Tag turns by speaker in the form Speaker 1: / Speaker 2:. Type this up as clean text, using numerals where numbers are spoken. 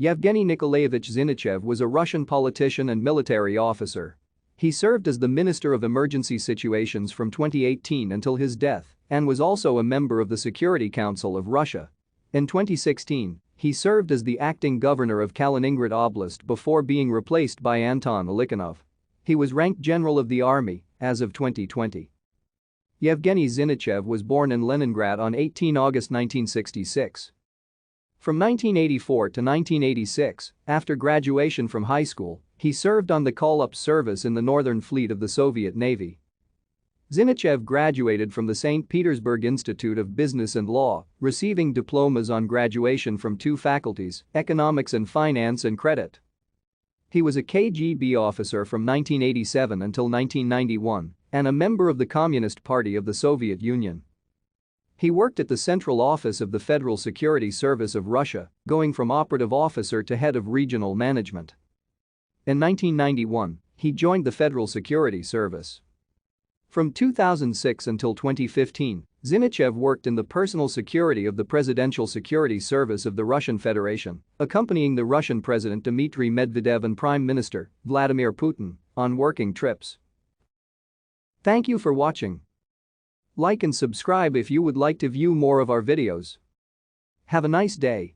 Speaker 1: Yevgeny Nikolayevich Zinichev was a Russian politician and military officer. He served as the Minister of Emergency Situations from 2018 until his death and was also a member of the Security Council of Russia. In 2016, he served as the acting governor of Kaliningrad Oblast before being replaced by Anton Alikhanov. He was ranked General of the Army as of 2020. Yevgeny Zinichev was born in Leningrad on 18 August 1966. From 1984 to 1986, after graduation from high school, he served on the call-up service in the Northern Fleet of the Soviet Navy. Zinichev graduated from the St. Petersburg Institute of Business and Law, receiving diplomas on graduation from two faculties, economics and finance and credit. He was a KGB officer from 1987 until 1991 and a member of the Communist Party of the Soviet Union. He worked at the Central Office of the Federal Security Service of Russia, going from operative officer to head of regional management. In 1991, he joined the Federal Security Service. From 2006 until 2015, Zinichev worked in the personal security of the Presidential Security Service of the Russian Federation, accompanying the Russian President Dmitry Medvedev and Prime Minister Vladimir Putin on working trips. Thank you for watching. Like and subscribe if you would like to view more of our videos. Have a nice day.